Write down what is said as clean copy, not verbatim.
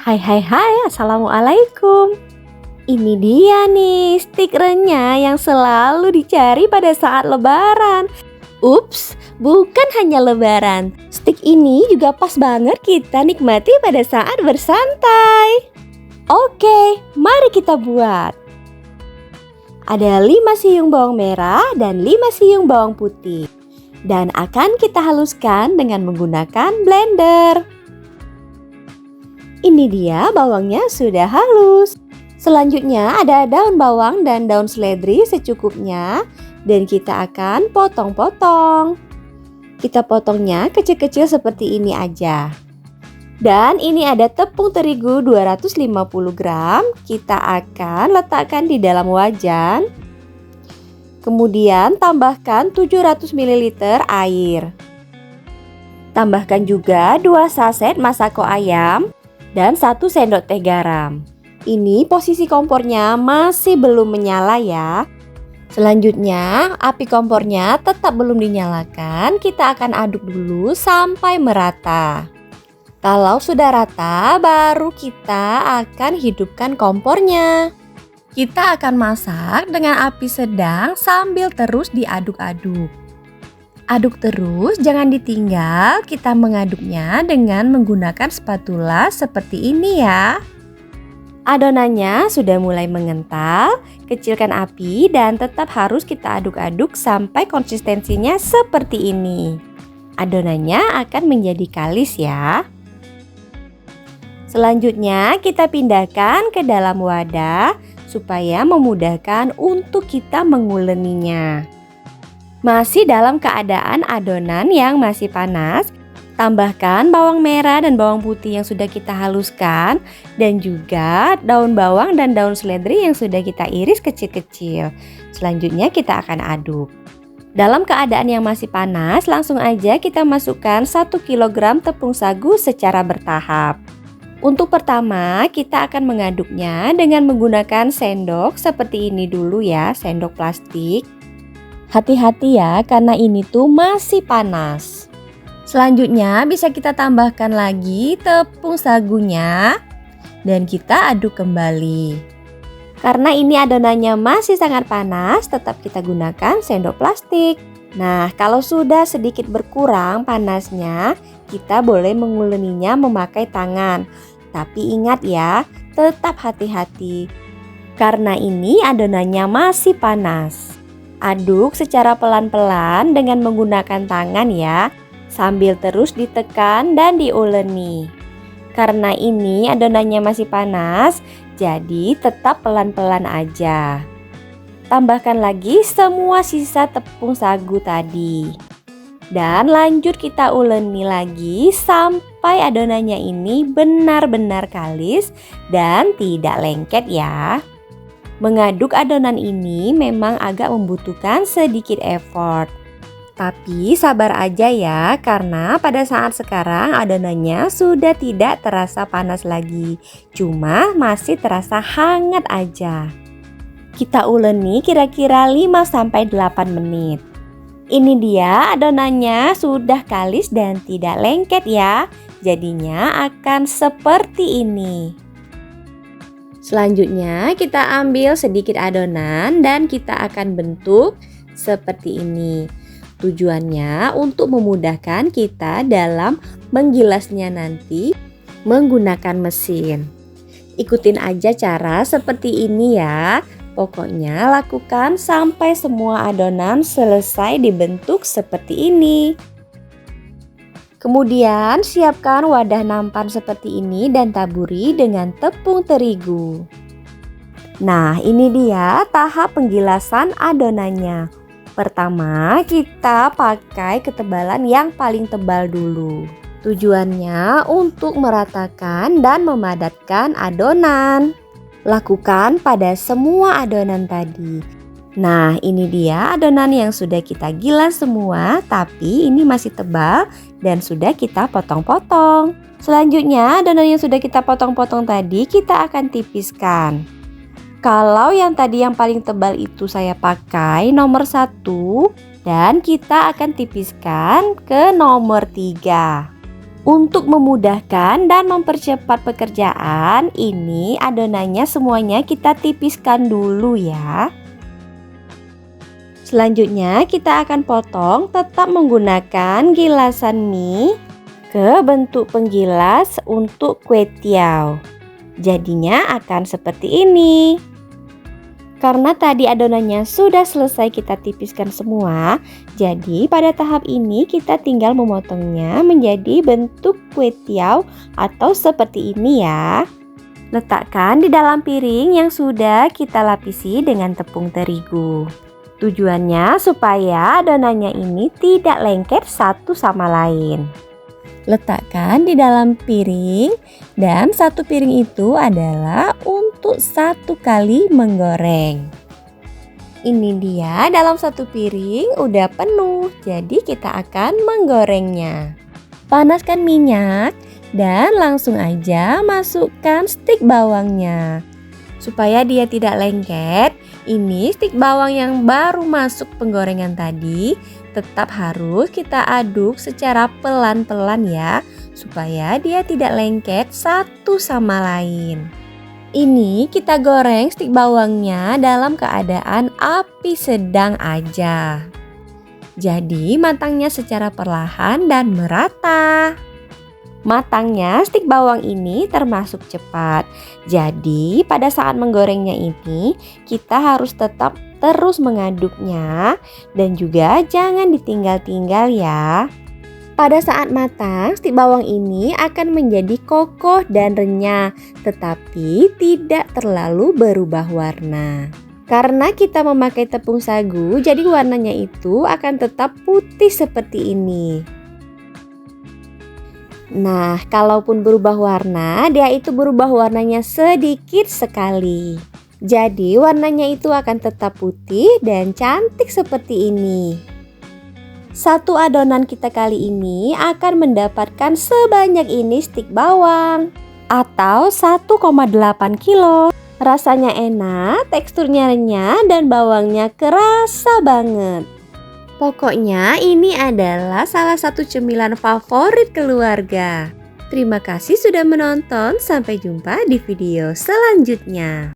Hai hai hai, assalamualaikum. Ini dia nih stik renyah yang selalu dicari pada saat lebaran. Ups, bukan hanya lebaran. Stik ini juga pas banget kita nikmati pada saat bersantai. Oke, mari kita buat. Ada 5 siung bawang merah dan 5 siung bawang putih. Dan akan kita haluskan dengan menggunakan blender. Ini dia bawangnya sudah halus. Selanjutnya ada daun bawang dan daun seledri secukupnya dan kita akan potong-potong. Kita potongnya kecil-kecil seperti ini aja. Dan ini ada tepung terigu 250 gram, kita akan letakkan di dalam wajan. Kemudian tambahkan 700 ml air. Tambahkan juga 2 saset masako ayam dan 1 sendok teh garam. Ini posisi kompornya masih belum menyala ya. Selanjutnya api kompornya tetap belum dinyalakan. Kita akan aduk dulu sampai merata. Kalau sudah rata baru kita akan hidupkan kompornya. Kita akan masak dengan api sedang sambil terus diaduk-aduk. Aduk terus, jangan ditinggal. Kita mengaduknya dengan menggunakan spatula seperti ini ya. Adonannya sudah mulai mengental, kecilkan api dan tetap harus kita aduk-aduk sampai konsistensinya seperti ini. Adonannya akan menjadi kalis ya. Selanjutnya kita pindahkan ke dalam wadah supaya memudahkan untuk kita menguleninya. Masih dalam keadaan adonan yang masih panas, tambahkan bawang merah dan bawang putih yang sudah kita haluskan dan juga daun bawang dan daun seledri yang sudah kita iris kecil-kecil. Selanjutnya kita akan aduk. Dalam keadaan yang masih panas, langsung aja kita masukkan 1 kg tepung sagu secara bertahap. Untuk pertama, kita akan mengaduknya dengan menggunakan sendok seperti ini dulu ya, sendok plastik. Hati-hati ya, karena ini tuh masih panas. Selanjutnya bisa kita tambahkan lagi tepung sagunya dan kita aduk kembali. Karena ini adonannya masih sangat panas, tetap kita gunakan sendok plastik. Nah, kalau sudah sedikit berkurang panasnya, kita boleh menguleninya memakai tangan. Tapi ingat ya, tetap hati-hati. Karena ini adonannya masih panas. Aduk secara pelan-pelan dengan menggunakan tangan ya, sambil terus ditekan dan diuleni. Karena ini adonannya masih panas, jadi tetap pelan-pelan aja. Tambahkan lagi semua sisa tepung sagu tadi. Dan lanjut kita uleni lagi sampai adonannya ini benar-benar kalis dan tidak lengket ya. Mengaduk adonan ini memang agak membutuhkan sedikit effort. Tapi sabar aja ya, karena pada saat sekarang adonannya sudah tidak terasa panas lagi. Cuma masih terasa hangat aja. Kita uleni kira-kira 5-8 menit. Ini dia adonannya sudah kalis dan tidak lengket ya. Jadinya akan seperti ini. Selanjutnya kita ambil sedikit adonan dan kita akan bentuk seperti ini. Tujuannya untuk memudahkan kita dalam menggilasnya nanti menggunakan mesin. Ikutin aja cara seperti ini ya. Pokoknya lakukan sampai semua adonan selesai dibentuk seperti ini. Kemudian siapkan wadah nampan seperti ini dan taburi dengan tepung terigu. Nah, ini dia tahap penggilasan adonannya. Pertama, kita pakai ketebalan yang paling tebal dulu. Tujuannya untuk meratakan dan memadatkan adonan. Lakukan pada semua adonan tadi. Nah, ini dia adonan yang sudah kita gilas semua, tapi ini masih tebal dan sudah kita potong-potong. Selanjutnya, adonan yang sudah kita potong-potong tadi kita akan tipiskan. Kalau yang tadi yang paling tebal itu saya pakai nomor 1 dan kita akan tipiskan ke nomor 3. Untuk memudahkan dan mempercepat pekerjaan, ini adonannya semuanya kita tipiskan dulu ya. Selanjutnya kita akan potong tetap menggunakan gilasan mie ke bentuk penggilas untuk kue tiaw. Jadinya akan seperti ini. Karena tadi adonannya sudah selesai kita tipiskan semua, jadi pada tahap ini kita tinggal memotongnya menjadi bentuk kue tiaw atau seperti ini ya. Letakkan di dalam piring yang sudah kita lapisi dengan tepung terigu. Tujuannya supaya adonannya ini tidak lengket satu sama lain. Letakkan di dalam piring dan satu piring itu adalah untuk satu kali menggoreng. Ini dia dalam satu piring udah penuh, jadi kita akan menggorengnya. Panaskan minyak dan langsung aja masukkan stik bawangnya. Supaya dia tidak lengket, ini stik bawang yang baru masuk penggorengan tadi tetap harus kita aduk secara pelan-pelan ya, supaya dia tidak lengket satu sama lain. Ini kita goreng stik bawangnya dalam keadaan api sedang aja. Jadi matangnya secara perlahan dan merata. Matangnya stik bawang ini termasuk cepat. Jadi pada saat menggorengnya ini kita harus tetap terus mengaduknya dan juga jangan ditinggal-tinggal ya. Pada saat matang, stik bawang ini akan menjadi kokoh dan renyah, tetapi tidak terlalu berubah warna. Karena kita memakai tepung sagu, jadi warnanya itu akan tetap putih seperti ini. Nah, kalaupun berubah warna, dia itu berubah warnanya sedikit sekali. Jadi warnanya itu akan tetap putih dan cantik seperti ini. Satu adonan kita kali ini akan mendapatkan sebanyak ini stik bawang atau 1,8 kilo. Rasanya enak, teksturnya renyah dan bawangnya kerasa banget. Pokoknya ini adalah salah satu cemilan favorit keluarga. Terima kasih sudah menonton, sampai jumpa di video selanjutnya.